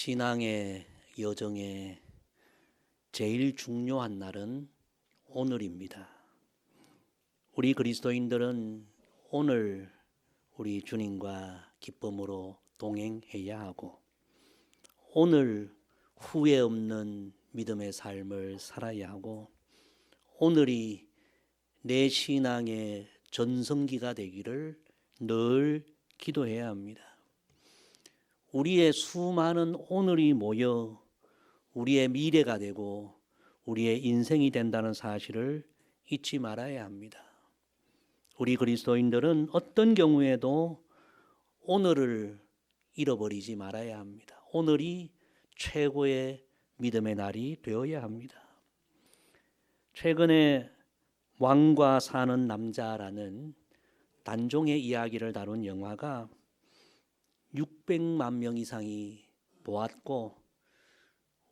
신앙의 여정에 제일 중요한 날은 오늘입니다. 우리 그리스도인들은 오늘 우리 주님과 기쁨으로 동행해야 하고, 오늘 후회 없는 믿음의 삶을 살아야 하고, 오늘이 내 신앙의 전성기가 되기를 늘 기도해야 합니다. 우리의 수많은 오늘이 모여 우리의 미래가 되고 우리의 인생이 된다는 사실을 잊지 말아야 합니다. 우리 그리스도인들은 어떤 경우에도 오늘을 잃어버리지 말아야 합니다. 오늘이 최고의 믿음의 날이 되어야 합니다. 최근에 왕과 사는 남자라는 단종의 이야기를 다룬 영화가 600만 명 이상이 보았고,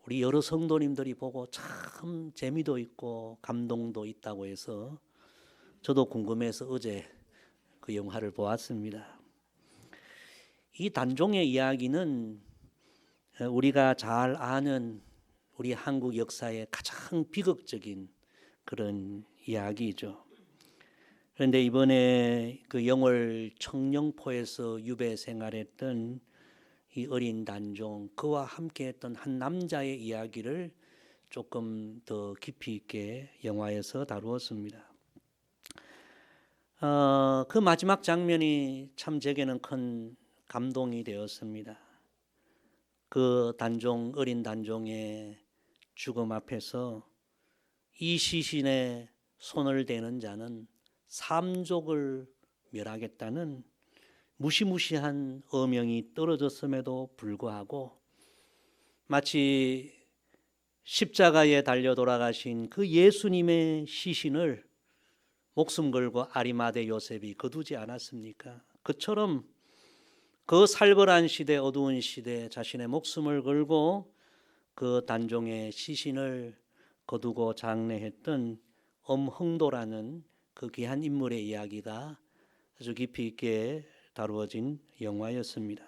우리 여러 성도님들이 보고 참 재미도 있고 감동도 있다고 해서 저도 궁금해서 어제 그 영화를 보았습니다. 이 단종의 이야기는 우리가 잘 아는 우리 한국 역사의 가장 비극적인 그런 이야기죠. 그런데 이번에 그 영월 청령포에서 유배 생활했던 이 어린 단종, 그와 함께했던 한 남자의 이야기를 조금 더 깊이 있게 영화에서 다루었습니다. 그 마지막 장면이 참 제게는 큰 감동이 되었습니다. 그 단종, 어린 단종의 죽음 앞에서 이 시신에 손을 대는 자는 삼족을 멸하겠다는 무시무시한 어명이 떨어졌음에도 불구하고, 마치 십자가에 달려 돌아가신 그 예수님의 시신을 목숨 걸고 아리마대 요셉이 거두지 않았습니까? 그처럼 그 살벌한 시대, 어두운 시대 자신의 목숨을 걸고 그 단종의 시신을 거두고 장례했던 엄흥도라는 그 귀한 인물의 이야기가 아주 깊이 있게 다루어진 영화였습니다.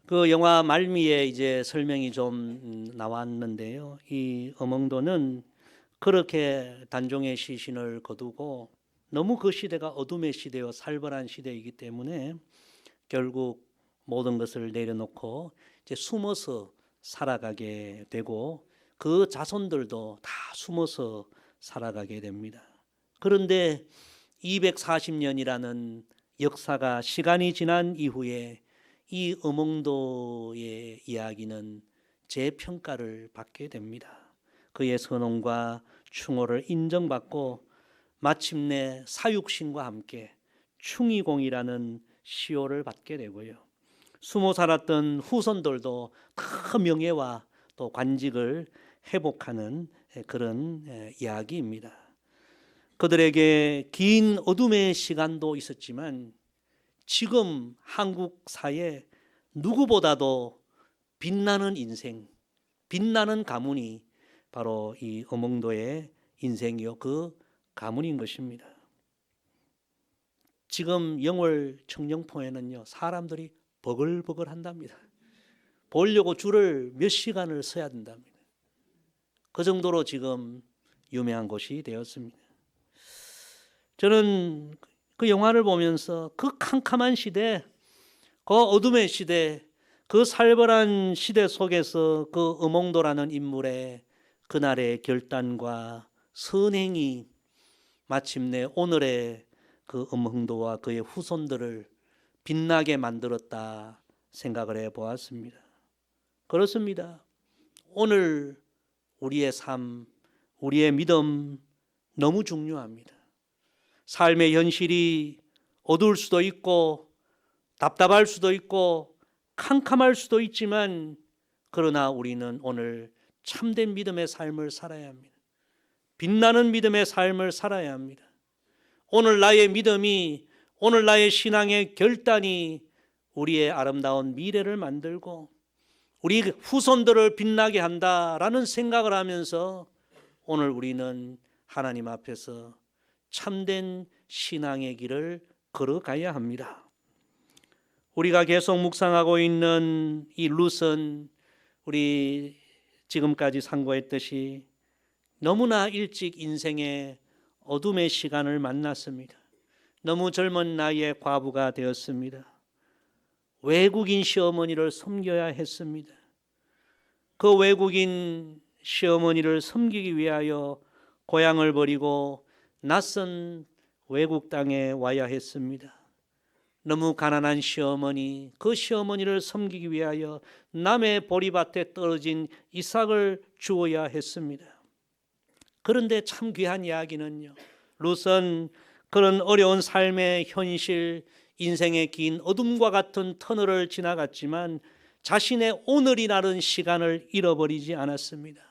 그 영화 말미에 이제 설명이 좀 나왔는데요. 이 엄흥도는 그렇게 단종의 시신을 거두고, 너무 그 시대가 어둠의 시대요, 살벌한 시대이기 때문에 결국 모든 것을 내려놓고 이제 숨어서 살아가게 되고, 그 자손들도 다 숨어서 살아가게 됩니다. 그런데 240년이라는 역사가 시간이 지난 이후에 이 엄흥도의 이야기는 재평가를 받게 됩니다. 그의 선언과 충호를 인정받고 마침내 사육신과 함께 충의공이라는 시호를 받게 되고요. 숨어 살았던 후손들도 큰 명예와 또 관직을 회복하는 그런 이야기입니다. 그들에게 긴 어둠의 시간도 있었지만 지금 한국 사회 누구보다도 빛나는 인생, 빛나는 가문이 바로 이 엄흥도의 인생이요, 그 가문인 것입니다. 지금 영월 청령포에는요, 사람들이 버글버글 한답니다. 보려고 줄을 몇 시간을 서야 된답니다. 그 정도로 지금 유명한 곳이 되었습니다. 저는 그 영화를 보면서 그 캄캄한 시대, 그 어둠의 시대, 그 살벌한 시대 속에서 그 엄흥도라는 인물의 그날의 결단과 선행이 마침내 오늘의 그 엄흥도와 그의 후손들을 빛나게 만들었다 생각을 해보았습니다. 그렇습니다. 오늘 우리의 삶, 우리의 믿음 너무 중요합니다. 삶의 현실이 어두울 수도 있고 답답할 수도 있고 캄캄할 수도 있지만, 그러나 우리는 오늘 참된 믿음의 삶을 살아야 합니다. 빛나는 믿음의 삶을 살아야 합니다. 오늘 나의 믿음이, 오늘 나의 신앙의 결단이 우리의 아름다운 미래를 만들고 우리 후손들을 빛나게 한다라는 생각을 하면서 오늘 우리는 하나님 앞에서 참된 신앙의 길을 걸어가야 합니다. 우리가 계속 묵상하고 있는 이 룻은 우리 지금까지 상고했듯이 너무나 일찍 인생의 어둠의 시간을 만났습니다. 너무 젊은 나이에 과부가 되었습니다. 외국인 시어머니를 섬겨야 했습니다. 그 외국인 시어머니를 섬기기 위하여 고향을 버리고 낯선 외국 땅에 와야 했습니다. 너무 가난한 시어머니, 그 시어머니를 섬기기 위하여 남의 보리밭에 떨어진 이삭을 주어야 했습니다. 그런데 참 귀한 이야기는요, 룻은 그런 어려운 삶의 현실, 인생의 긴 어둠과 같은 터널을 지나갔지만 자신의 오늘이라는 시간을 잃어버리지 않았습니다.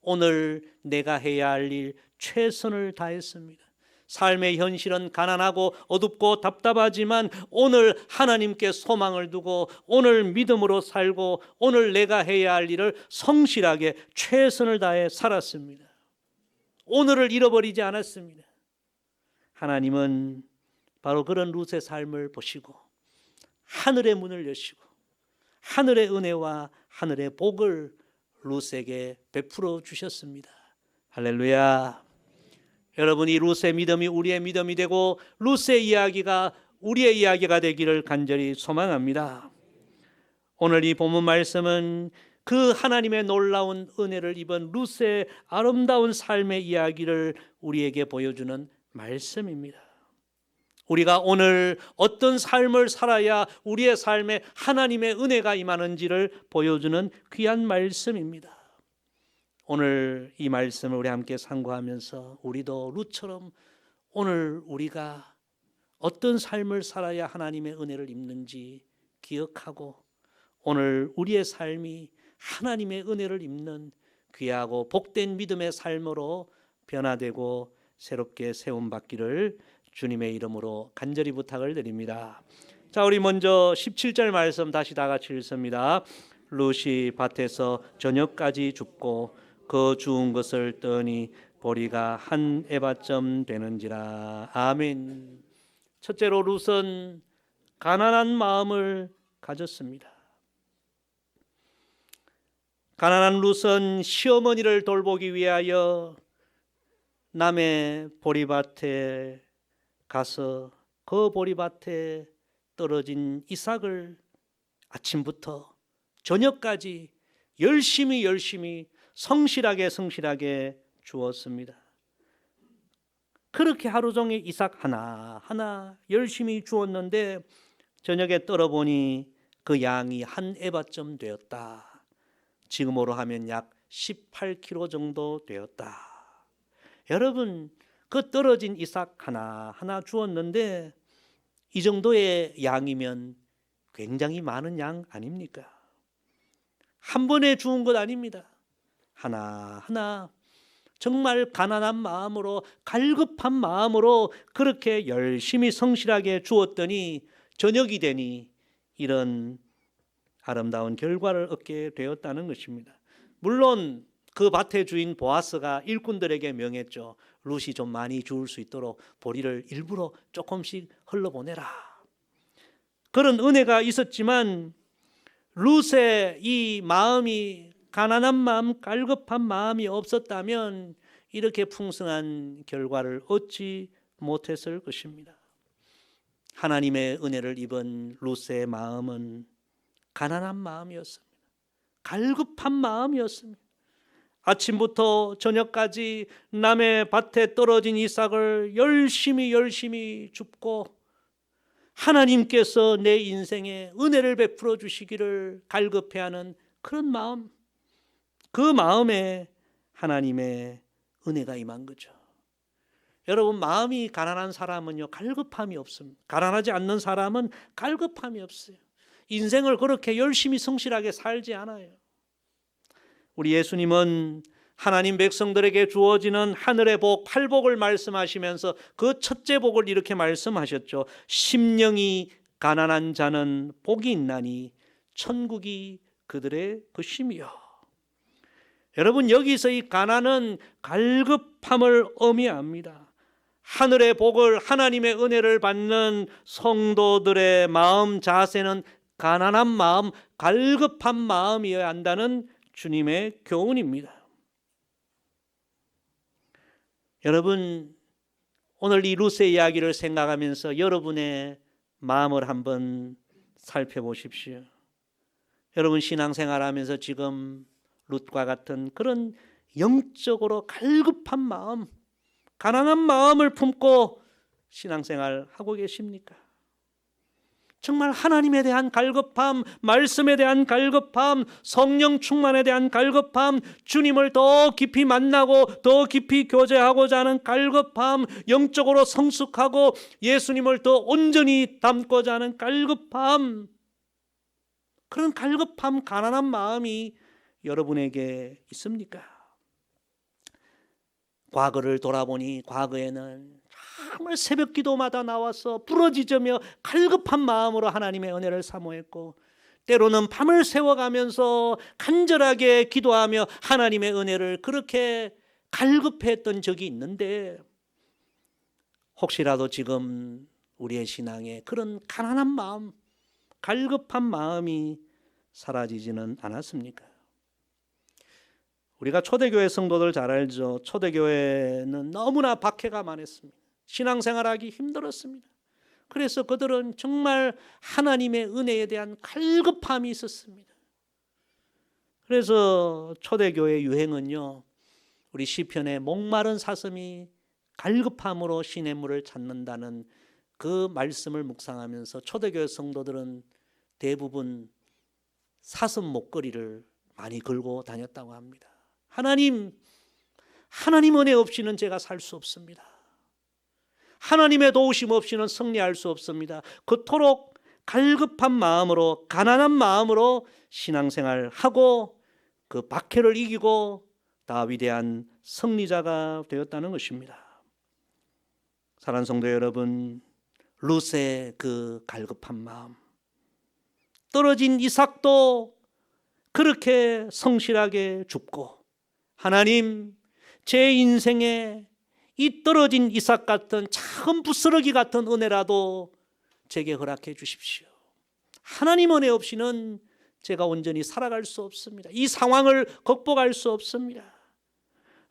오늘 내가 해야 할 일 최선을 다했습니다. 삶의 현실은 가난하고 어둡고 답답하지만 오늘 하나님께 소망을 두고 오늘 믿음으로 살고 오늘 내가 해야 할 일을 성실하게 최선을 다해 살았습니다. 오늘을 잃어버리지 않았습니다. 하나님은 바로 그런 룻의 삶을 보시고 하늘의 문을 여시고 하늘의 은혜와 하늘의 복을 룻에게 베풀어 주셨습니다. 할렐루야. 여러분, 이 룻의 믿음이 우리의 믿음이 되고 룻의 이야기가 우리의 이야기가 되기를 간절히 소망합니다. 오늘 이 본문 말씀은 그 하나님의 놀라운 은혜를 입은 룻의 아름다운 삶의 이야기를 우리에게 보여주는 말씀입니다. 우리가 오늘 어떤 삶을 살아야 우리의 삶에 하나님의 은혜가 임하는지를 보여주는 귀한 말씀입니다. 오늘 이 말씀을 우리 함께 상고하면서 우리도 룻처럼 오늘 우리가 어떤 삶을 살아야 하나님의 은혜를 입는지 기억하고 오늘 우리의 삶이 하나님의 은혜를 입는 귀하고 복된 믿음의 삶으로 변화되고 새롭게 세움받기를 주님의 이름으로 간절히 부탁을 드립니다. 자, 우리 먼저 17절 말씀 다시 다 같이 읽습니다. 룻이 밭에서 저녁까지 줍고 그 주운 것을 떠니 보리가 한 에바쯤 되는지라. 아멘. 첫째로 룻은 가난한 마음을 가졌습니다. 가난한 룻은 시어머니를 돌보기 위하여 남의 보리밭에 가서 그 보리밭에 떨어진 이삭을 아침부터 저녁까지 열심히 성실하게 주었습니다. 그렇게 하루 종일 이삭 하나 열심히 주었는데 저녁에 떨어보니 그 양이 한 에바쯤 되었다. 지금으로 하면 약 18kg 정도 되었다. 여러분, 그 떨어진 이삭 하나 주었는데 이 정도의 양이면 굉장히 많은 양 아닙니까? 한 번에 주운 것 아닙니다. 하나 정말 가난한 마음으로 갈급한 마음으로 그렇게 열심히 성실하게 주었더니 저녁이 되니 이런 아름다운 결과를 얻게 되었다는 것입니다. 물론 그 밭의 주인 보아스가 일꾼들에게 명했죠. 룻이 좀 많이 주울 수 있도록 보리를 일부러 조금씩 흘러보내라. 그런 은혜가 있었지만 룻의 이 마음이 가난한 마음, 갈급한 마음이 없었다면 이렇게 풍성한 결과를 얻지 못했을 것입니다. 하나님의 은혜를 입은 룻의 마음은 가난한 마음이었습니다. 갈급한 마음이었습니다. 아침부터 저녁까지 남의 밭에 떨어진 이삭을 열심히 줍고 하나님께서 내 인생에 은혜를 베풀어 주시기를 갈급해하는 그런 마음, 그 마음에 하나님의 은혜가 임한 거죠. 여러분, 마음이 가난한 사람은요 갈급함이 없습니다. 가난하지 않는 사람은 갈급함이 없어요. 인생을 그렇게 열심히 성실하게 살지 않아요. 우리 예수님은 하나님 백성들에게 주어지는 하늘의 복, 팔복을 말씀하시면서 그 첫째 복을 이렇게 말씀하셨죠. 심령이 가난한 자는 복이 있나니 천국이 그들의 것이며. 여러분, 여기서 이 가난은 갈급함을 의미합니다. 하늘의 복을, 하나님의 은혜를 받는 성도들의 마음 자세는 가난한 마음, 갈급한 마음이어야 한다는 주님의 교훈입니다. 여러분, 오늘 이 룻의 이야기를 생각하면서 여러분의 마음을 한번 살펴보십시오. 여러분 신앙생활하면서 지금 룻과 같은 그런 영적으로 갈급한 마음, 가난한 마음을 품고 신앙생활 하고 계십니까? 정말 하나님에 대한 갈급함, 말씀에 대한 갈급함, 성령 충만에 대한 갈급함, 주님을 더 깊이 만나고 더 깊이 교제하고자 하는 갈급함, 영적으로 성숙하고 예수님을 더 온전히 닮고자 하는 갈급함, 그런 갈급함, 가난한 마음이 여러분에게 있습니까? 과거를 돌아보니 과거에는 정말 새벽 기도마다 나와서 부러지며 갈급한 마음으로 하나님의 은혜를 사모했고, 때로는 밤을 새워가면서 간절하게 기도하며 하나님의 은혜를 그렇게 갈급했던 적이 있는데, 혹시라도 지금 우리의 신앙에 그런 가난한 마음, 갈급한 마음이 사라지지는 않았습니까? 우리가 초대교회 성도들 잘 알죠. 초대교회는 너무나 박해가 많았습니다. 신앙생활하기 힘들었습니다. 그래서 그들은 정말 하나님의 은혜에 대한 갈급함이 있었습니다. 그래서 초대교회 유행은요, 우리 시편에 목마른 사슴이 갈급함으로 시냇물을 찾는다는 그 말씀을 묵상하면서 초대교회 성도들은 대부분 사슴 목걸이를 많이 걸고 다녔다고 합니다. 하나님 은혜 없이는 제가 살 수 없습니다. 하나님의 도우심 없이는 승리할 수 없습니다. 그토록 갈급한 마음으로, 가난한 마음으로 신앙생활하고 그 박해를 이기고 다 위대한 승리자가 되었다는 것입니다. 사랑하는 성도 여러분, 룻의 그 갈급한 마음, 떨어진 이삭도 그렇게 성실하게 줍고, 하나님, 제 인생에 이 떨어진 이삭 같은 작은 부스러기 같은 은혜라도 제게 허락해 주십시오. 하나님 은혜 없이는 제가 온전히 살아갈 수 없습니다. 이 상황을 극복할 수 없습니다.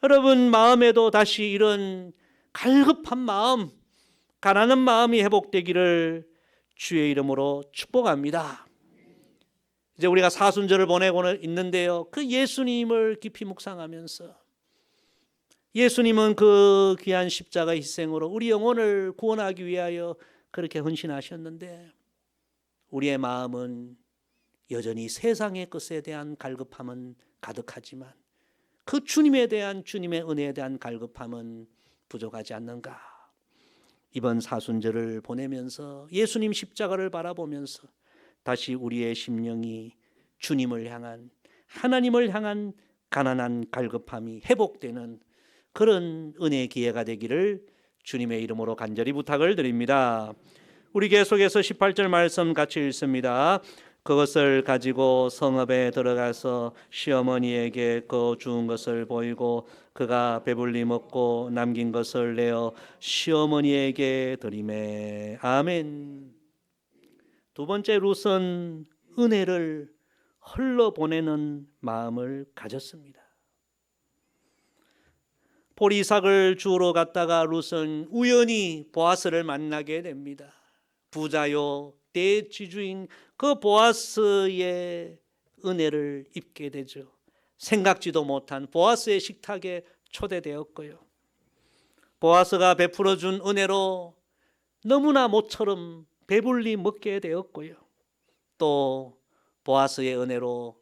여러분 마음에도 다시 이런 갈급한 마음, 가난한 마음이 회복되기를 주의 이름으로 축복합니다. 이제 우리가 사순절을 보내고는 있는데요, 그 예수님을 깊이 묵상하면서 예수님은 그 귀한 십자가 희생으로 우리 영혼을 구원하기 위하여 그렇게 헌신하셨는데, 우리의 마음은 여전히 세상의 것에 대한 갈급함은 가득하지만 그 주님에 대한, 주님의 은혜에 대한 갈급함은 부족하지 않는가? 이번 사순절을 보내면서 예수님 십자가를 바라보면서 다시 우리의 심령이 주님을 향한, 하나님을 향한 가난한 갈급함이 회복되는 그런 은혜의 기회가 되기를 주님의 이름으로 간절히 부탁을 드립니다. 우리 계속해서 18절 말씀 같이 읽습니다. 그것을 가지고 성읍에 들어가서 시어머니에게 그 주운 것을 보이고 그가 배불리 먹고 남긴 것을 내어 시어머니에게 드리매. 아멘. 두 번째 룻은 은혜를 흘러보내는 마음을 가졌습니다. 보리삭을 주우러 갔다가 룻은 우연히 보아스를 만나게 됩니다. 부자요 대지주인 그 보아스의 은혜를 입게 되죠. 생각지도 못한 보아스의 식탁에 초대되었고요, 보아스가 베풀어준 은혜로 너무나 모처럼 배불리 먹게 되었고요, 또 보아스의 은혜로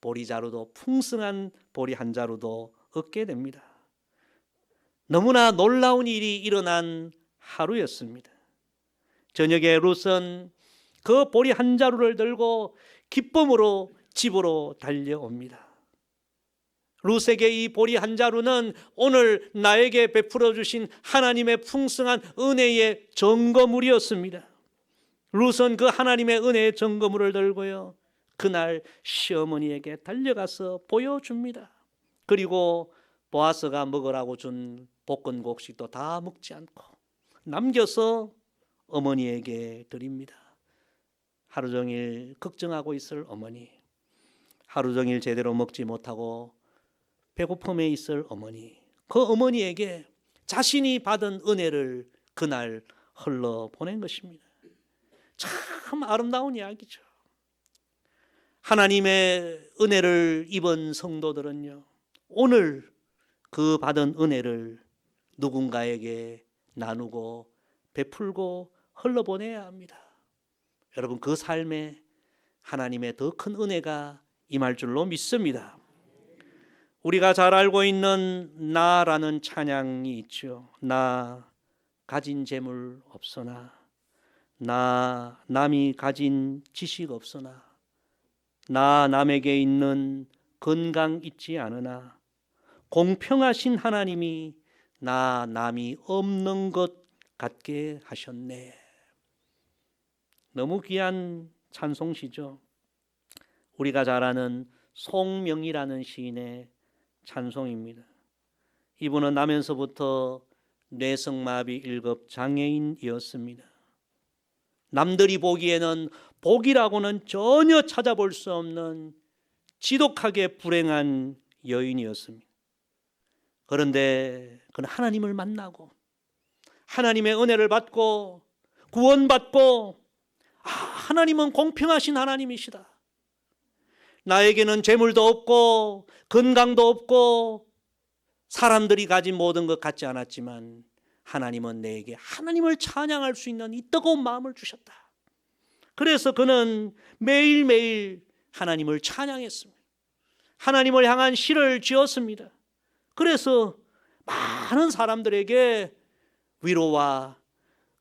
보리자루도, 풍성한 보리 한 자루도 얻게 됩니다. 너무나 놀라운 일이 일어난 하루였습니다. 저녁에 룻은 그 보리 한 자루를 들고 기쁨으로 집으로 달려옵니다. 룻에게 이 보리 한 자루는 오늘 나에게 베풀어 주신 하나님의 풍성한 은혜의 증거물이었습니다. 룻은 그 하나님의 은혜의 증거물을 들고요, 그날 시어머니에게 달려가서 보여줍니다. 그리고 보아스가 먹으라고 준 볶은 곡식도 다 먹지 않고 남겨서 어머니에게 드립니다. 하루 종일 걱정하고 있을 어머니, 하루 종일 제대로 먹지 못하고 배고픔에 있을 어머니, 그 어머니에게 자신이 받은 은혜를 그날 흘러보낸 것입니다. 참 아름다운 이야기죠. 하나님의 은혜를 입은 성도들은요, 오늘 그 받은 은혜를 누군가에게 나누고 베풀고 흘러보내야 합니다. 여러분, 그 삶에 하나님의 더 큰 은혜가 임할 줄로 믿습니다. 우리가 잘 알고 있는 나라는 찬양이 있죠. 나 가진 재물 없으나, 나 남이 가진 지식 없으나, 나 남에게 있는 건강 있지 않으나 공평하신 하나님이 나 남이 없는 것 같게 하셨네. 너무 귀한 찬송시죠. 우리가 잘 아는 송명이라는 시인의 찬송입니다. 이분은 나면서부터 뇌성마비 1급 장애인이었습니다. 남들이 보기에는 복이라고는 전혀 찾아볼 수 없는 지독하게 불행한 여인이었습니다. 그런데 그는 하나님을 만나고 하나님의 은혜를 받고 구원받고, 하나님은 공평하신 하나님이시다. 나에게는 재물도 없고 건강도 없고 사람들이 가진 모든 것 같지 않았지만 하나님은 내게 하나님을 찬양할 수 있는 이 뜨거운 마음을 주셨다. 그래서 그는 매일매일 하나님을 찬양했습니다. 하나님을 향한 시를 지었습니다. 그래서 많은 사람들에게 위로와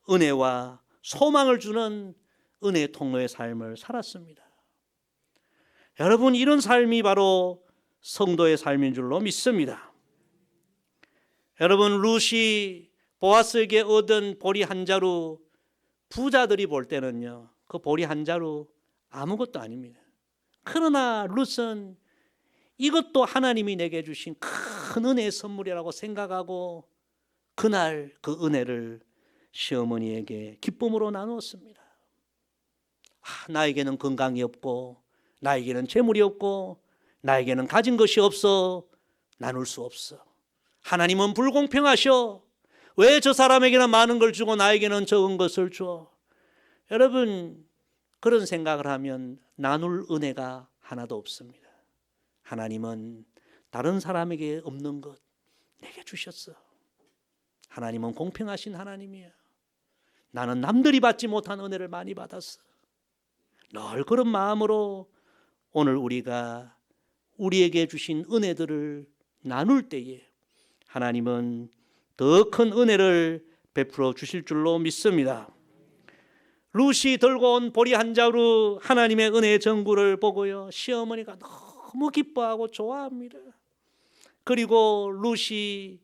은혜와 소망을 주는 은혜의 통로의 삶을 살았습니다. 여러분, 이런 삶이 바로 성도의 삶인 줄로 믿습니다. 여러분, 룻이 보아스에게 얻은 보리 한 자루, 부자들이 볼 때는요, 그 보리 한 자루 아무것도 아닙니다. 그러나 룻은 이것도 하나님이 내게 주신 큰 은혜의 선물이라고 생각하고 그날 그 은혜를 시어머니에게 기쁨으로 나누었습니다. 나에게는 건강이 없고 나에게는 재물이 없고 나에게는 가진 것이 없어 나눌 수 없어. 하나님은 불공평하셔. 왜 저 사람에게는 많은 걸 주고 나에게는 적은 것을 줘? 여러분, 그런 생각을 하면 나눌 은혜가 하나도 없습니다. 하나님은 다른 사람에게 없는 것 내게 주셨어. 하나님은 공평하신 하나님이야. 나는 남들이 받지 못한 은혜를 많이 받았어. 늘 그런 마음으로 오늘 우리가 우리에게 주신 은혜들을 나눌 때에 하나님은 더 큰 은혜를 베풀어 주실 줄로 믿습니다. 룻이 들고 온 보리 한 자루 하나님의 은혜의 전구를 보고요, 시어머니가 너무 기뻐하고 좋아합니다. 그리고 룻이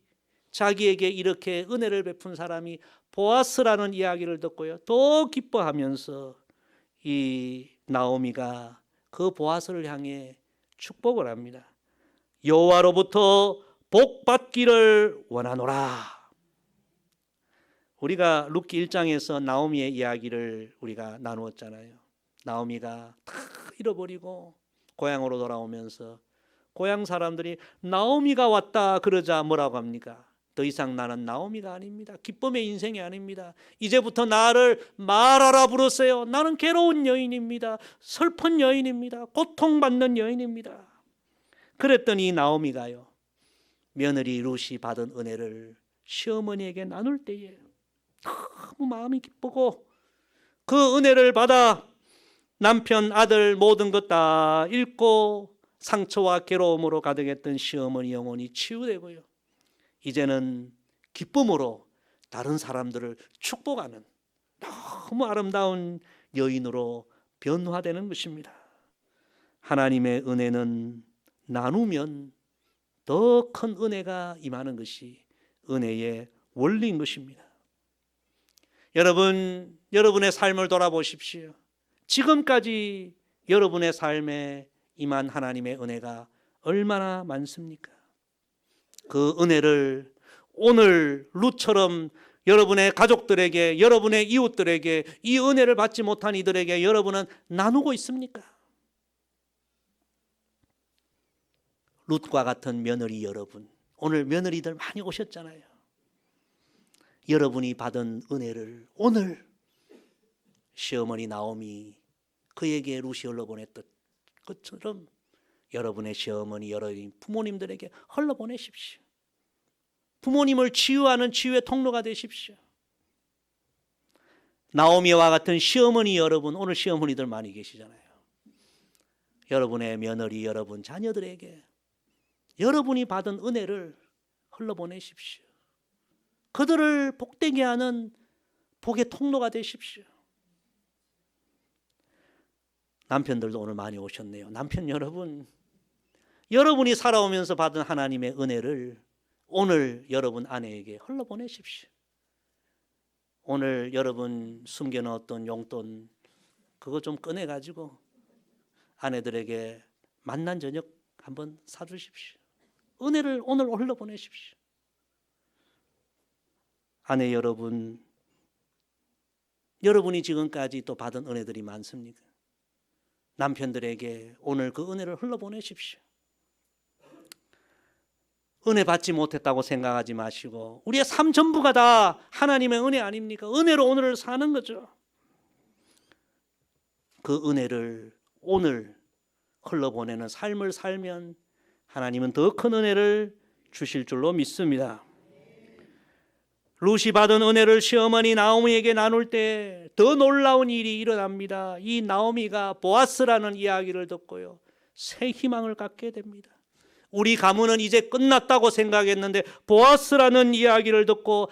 자기에게 이렇게 은혜를 베푼 사람이 보아스라는 이야기를 듣고요, 더 기뻐하면서 이 나오미가 그 보아스를 향해 축복을 합니다. 여호와로부터 복 받기를 원하노라. 우리가 룻기 1장에서 나오미의 이야기를 우리가 나누었잖아요. 나오미가 다 잃어버리고 고향으로 돌아오면서 고향 사람들이 나오미가 왔다 그러자 뭐라고 합니까? 더 이상 나는 나오미가 아닙니다. 기쁨의 인생이 아닙니다. 이제부터 나를 마라라 부르세요. 나는 괴로운 여인입니다. 슬픈 여인입니다. 고통받는 여인입니다. 그랬더니 나오미가요, 며느리 룻이 받은 은혜를 시어머니에게 나눌 때에 너무 마음이 기쁘고 그 은혜를 받아 남편, 아들 모든 것 다 잃고 상처와 괴로움으로 가득했던 시어머니 영혼이 치유되고요, 이제는 기쁨으로 다른 사람들을 축복하는 너무 아름다운 여인으로 변화되는 것입니다. 하나님의 은혜는 나누면 더 큰 은혜가 임하는 것이 은혜의 원리인 것입니다. 여러분, 여러분의 삶을 돌아보십시오. 지금까지 여러분의 삶에 임한 하나님의 은혜가 얼마나 많습니까? 그 은혜를 오늘 룻처럼 여러분의 가족들에게, 여러분의 이웃들에게, 이 은혜를 받지 못한 이들에게 여러분은 나누고 있습니까? 룻과 같은 며느리 여러분, 오늘 며느리들 많이 오셨잖아요. 여러분이 받은 은혜를 오늘 시어머니 나오미 그에게 룻이 흘러보냈던 것처럼 여러분의 시어머니, 여러분 부모님들에게 흘러보내십시오. 부모님을 치유하는 치유의 통로가 되십시오. 나오미와 같은 시어머니 여러분, 오늘 시어머니들 많이 계시잖아요. 여러분의 며느리, 여러분 자녀들에게 여러분이 받은 은혜를 흘러보내십시오. 그들을 복되게 하는 복의 통로가 되십시오. 남편들도 오늘 많이 오셨네요. 남편 여러분, 여러분이 살아오면서 받은 하나님의 은혜를 오늘 여러분 아내에게 흘러보내십시오. 오늘 여러분 숨겨놓았던 용돈 그거 좀 꺼내가지고 아내들에게 만난 저녁 한번 사주십시오. 은혜를 오늘 흘러보내십시오. 아내 여러분, 여러분이 지금까지 또 받은 은혜들이 많습니까? 남편들에게 오늘 그 은혜를 흘러보내십시오. 은혜 받지 못했다고 생각하지 마시고 우리의 삶 전부가 다 하나님의 은혜 아닙니까? 은혜로 오늘을 사는 거죠. 그 은혜를 오늘 흘러보내는 삶을 살면 하나님은 더 큰 은혜를 주실 줄로 믿습니다. 룻이 받은 은혜를 시어머니 나오미에게 나눌 때 더 놀라운 일이 일어납니다. 이 나오미가 보아스라는 이야기를 듣고요, 새 희망을 갖게 됩니다. 우리 가문은 이제 끝났다고 생각했는데 보아스라는 이야기를 듣고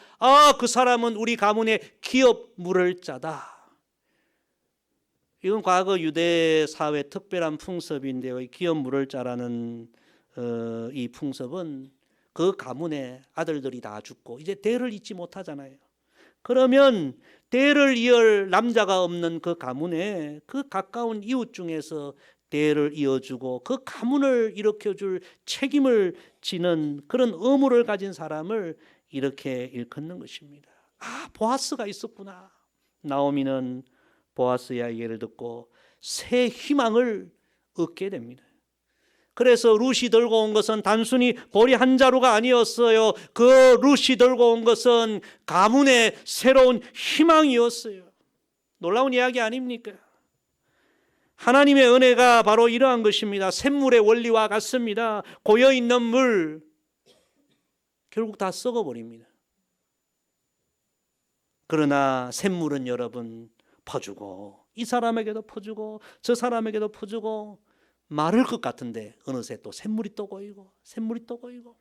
그 사람은 우리 가문의 기업 물을 자다. 이건 과거 유대 사회 특별한 풍습인데요. 이 기업 물을 자라는 이 풍습은 그 가문의 아들들이 다 죽고 이제 대를 잇지 못하잖아요. 그러면 대를 이을 남자가 없는 그 가문에 그 가까운 이웃 중에서 대를 이어주고 그 가문을 일으켜줄 책임을 지는 그런 의무를 가진 사람을 이렇게 일컫는 것입니다. 보아스가 있었구나. 나오미는 보아스 이야기를 듣고 새 희망을 얻게 됩니다. 그래서 룻이 들고 온 것은 단순히 보리 한 자루가 아니었어요. 그 룻이 들고 온 것은 가문의 새로운 희망이었어요. 놀라운 이야기 아닙니까? 하나님의 은혜가 바로 이러한 것입니다. 샘물의 원리와 같습니다. 고여있는 물 결국 다 썩어버립니다. 그러나 샘물은 여러분 퍼주고 이 사람에게도 퍼주고 저 사람에게도 퍼주고 마를 것 같은데 어느새 또 샘물이 또 고이고 샘물이 또 고이고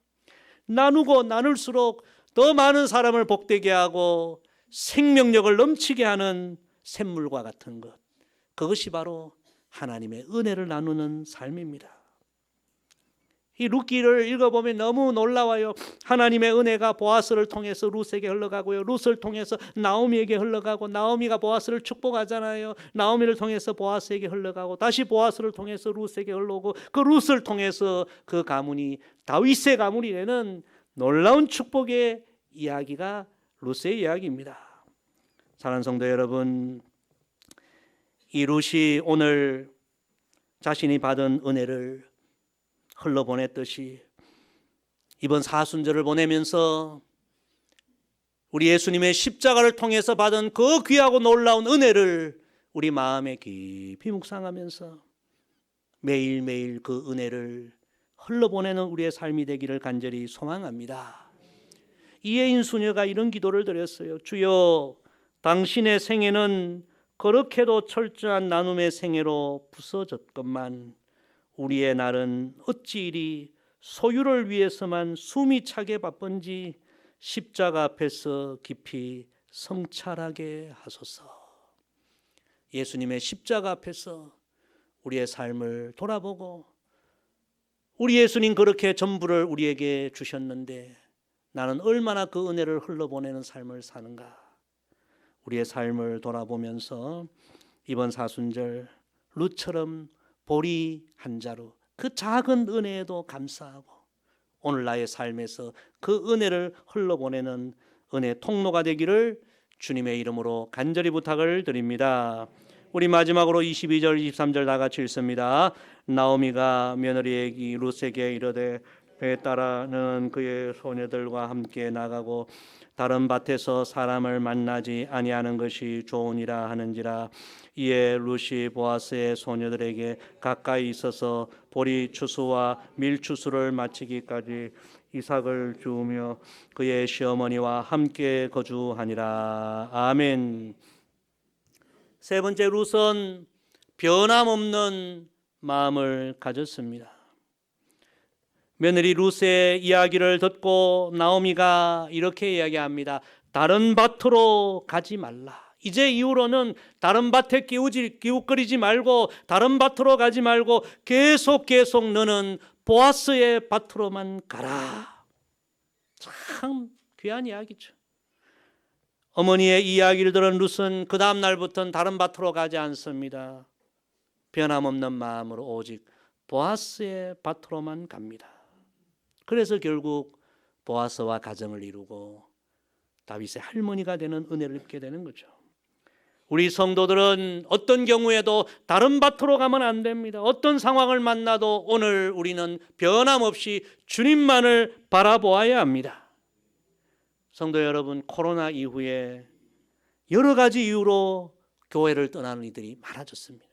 나누고 나눌수록 더 많은 사람을 복되게 하고 생명력을 넘치게 하는 샘물과 같은 것, 그것이 바로 하나님의 은혜를 나누는 삶입니다. 이 룻기를 읽어보면 너무 놀라워요. 하나님의 은혜가 보아스를 통해서 룻에게 흘러가고요, 룻을 통해서 나오미에게 흘러가고 나오미가 보아스를 축복하잖아요. 나오미를 통해서 보아스에게 흘러가고 다시 보아스를 통해서 룻에게 흘러오고 그 룻을 통해서 그 가문이 다윗의 가문이 되는 놀라운 축복의 이야기가 룻의 이야기입니다. 사랑하는 성도 여러분, 이 룻이 오늘 자신이 받은 은혜를 흘러보냈듯이 이번 사순절을 보내면서 우리 예수님의 십자가를 통해서 받은 그 귀하고 놀라운 은혜를 우리 마음에 깊이 묵상하면서 매일매일 그 은혜를 흘러보내는 우리의 삶이 되기를 간절히 소망합니다. 이혜인 수녀가 이런 기도를 드렸어요. 주여, 당신의 생애는 그렇게도 철저한 나눔의 생애로 부서졌건만 우리의 날은 어찌 이리 소유를 위해서만 숨이 차게 바쁜지 십자가 앞에서 깊이 성찰하게 하소서. 예수님의 십자가 앞에서 우리의 삶을 돌아보고 우리 예수님 그렇게 전부를 우리에게 주셨는데 나는 얼마나 그 은혜를 흘러보내는 삶을 사는가. 우리의 삶을 돌아보면서 이번 사순절 룻처럼 보리 한 자루 그 작은 은혜에도 감사하고 오늘 나의 삶에서 그 은혜를 흘러보내는 은혜 통로가 되기를 주님의 이름으로 간절히 부탁을 드립니다. 우리 마지막으로 22절 23절 다 같이 읽습니다. 나오미가 며느리에게 룻에게 이르되 배에 따라는 그의 소녀들과 함께 나가고 다른 밭에서 사람을 만나지 아니하는 것이 좋으니라 하는지라. 이에 룻이 보아스의 소녀들에게 가까이 있어서 보리 추수와 밀 추수를 마치기까지 이삭을 주우며 그의 시어머니와 함께 거주하니라. 아멘. 세 번째, 룻은 변함없는 마음을 가졌습니다. 며느리 룻의 이야기를 듣고 나오미가 이렇게 이야기합니다. 다른 밭으로 가지 말라. 이제 이후로는 다른 밭에 기웃거리지 말고 다른 밭으로 가지 말고 계속 너는 보아스의 밭으로만 가라. 참 귀한 이야기죠. 어머니의 이야기를 들은 룻은 그 다음 날부터는 다른 밭으로 가지 않습니다. 변함없는 마음으로 오직 보아스의 밭으로만 갑니다. 그래서 결국 보아스와 가정을 이루고 다윗의 할머니가 되는 은혜를 입게 되는 거죠. 우리 성도들은 어떤 경우에도 다른 밭으로 가면 안 됩니다. 어떤 상황을 만나도 오늘 우리는 변함없이 주님만을 바라보아야 합니다. 성도 여러분, 코로나 이후에 여러 가지 이유로 교회를 떠나는 이들이 많아졌습니다.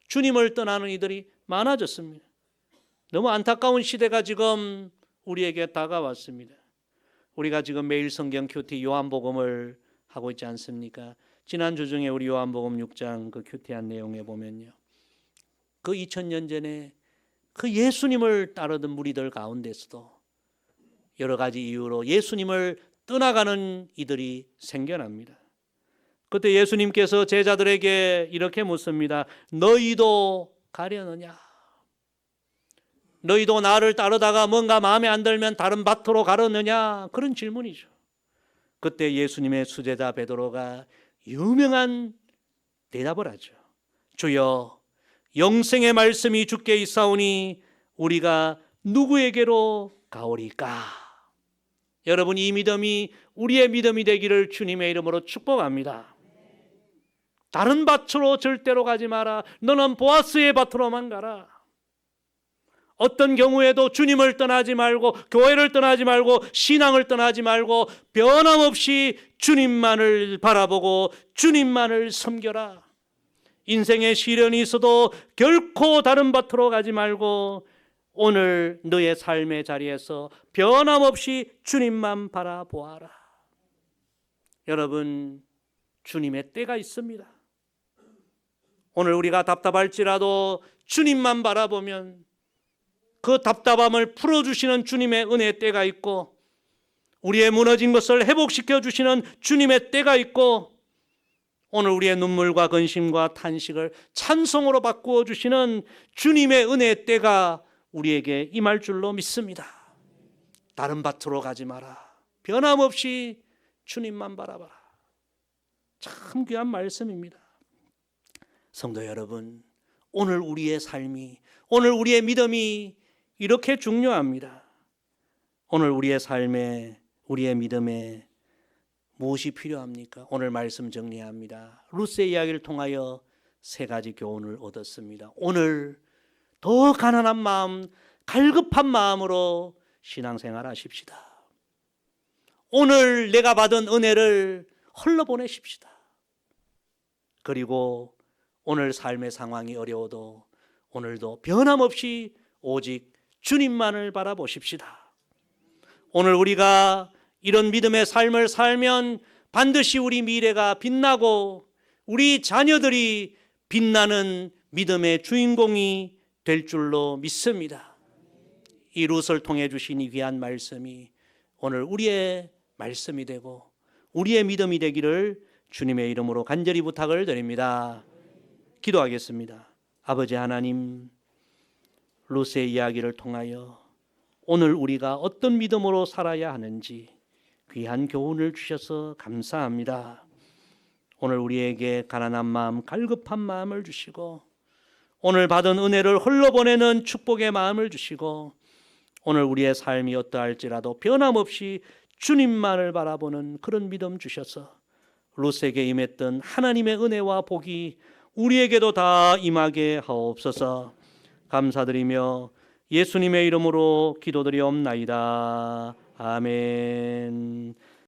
주님을 떠나는 이들이 많아졌습니다. 너무 안타까운 시대가 지금 우리에게 다가왔습니다. 우리가 지금 매일 성경 큐티 요한복음을 하고 있지 않습니까? 지난주 중에 우리 요한복음 6장 그 큐티한 내용에 보면요, 그 2000년 전에 그 예수님을 따르던 무리들 가운데서도 여러 가지 이유로 예수님을 떠나가는 이들이 생겨납니다. 그때 예수님께서 제자들에게 이렇게 묻습니다. 너희도 가려느냐? 너희도 나를 따르다가 뭔가 마음에 안 들면 다른 밭으로 가려느냐? 그런 질문이죠. 그때 예수님의 수제자 베드로가 유명한 대답을 하죠. 주여, 영생의 말씀이 주께 있사오니 우리가 누구에게로 가오리까? 여러분, 이 믿음이 우리의 믿음이 되기를 주님의 이름으로 축복합니다. 다른 밭으로 절대로 가지 마라. 너는 보아스의 밭으로만 가라. 어떤 경우에도 주님을 떠나지 말고 교회를 떠나지 말고 신앙을 떠나지 말고 변함없이 주님만을 바라보고 주님만을 섬겨라. 인생에 시련이 있어도 결코 다른 밭으로 가지 말고 오늘 너의 삶의 자리에서 변함없이 주님만 바라보아라. 여러분, 주님의 때가 있습니다. 오늘 우리가 답답할지라도 주님만 바라보면 그 답답함을 풀어주시는 주님의 은혜의 때가 있고, 우리의 무너진 것을 회복시켜 주시는 주님의 때가 있고, 오늘 우리의 눈물과 근심과 탄식을 찬송으로 바꾸어 주시는 주님의 은혜의 때가 우리에게 임할 줄로 믿습니다. 다른 밭으로 가지 마라. 변함없이 주님만 바라봐라. 참 귀한 말씀입니다. 성도 여러분, 오늘 우리의 삶이, 오늘 우리의 믿음이 이렇게 중요합니다. 오늘 우리의 삶에, 우리의 믿음에 무엇이 필요합니까? 오늘 말씀 정리합니다. 룻의 이야기를 통하여 세 가지 교훈을 얻었습니다. 오늘 더 가난한 마음, 갈급한 마음으로 신앙생활 하십시다. 오늘 내가 받은 은혜를 흘러보내십시다. 그리고 오늘 삶의 상황이 어려워도 오늘도 변함없이 오직 주님만을 바라보십시다. 오늘 우리가 이런 믿음의 삶을 살면 반드시 우리 미래가 빛나고 우리 자녀들이 빛나는 믿음의 주인공이 될 줄로 믿습니다. 이 룻을 통해 주신 이 귀한 말씀이 오늘 우리의 말씀이 되고 우리의 믿음이 되기를 주님의 이름으로 간절히 부탁을 드립니다. 기도하겠습니다. 아버지 하나님, 룻의 이야기를 통하여 오늘 우리가 어떤 믿음으로 살아야 하는지 귀한 교훈을 주셔서 감사합니다. 오늘 우리에게 가난한 마음, 갈급한 마음을 주시고 오늘 받은 은혜를 흘러보내는 축복의 마음을 주시고 오늘 우리의 삶이 어떠할지라도 변함없이 주님만을 바라보는 그런 믿음 주셔서 룻에게 임했던 하나님의 은혜와 복이 우리에게도 다 임하게 하옵소서. 감사드리며 예수님의 이름으로 기도드리옵나이다. 아멘.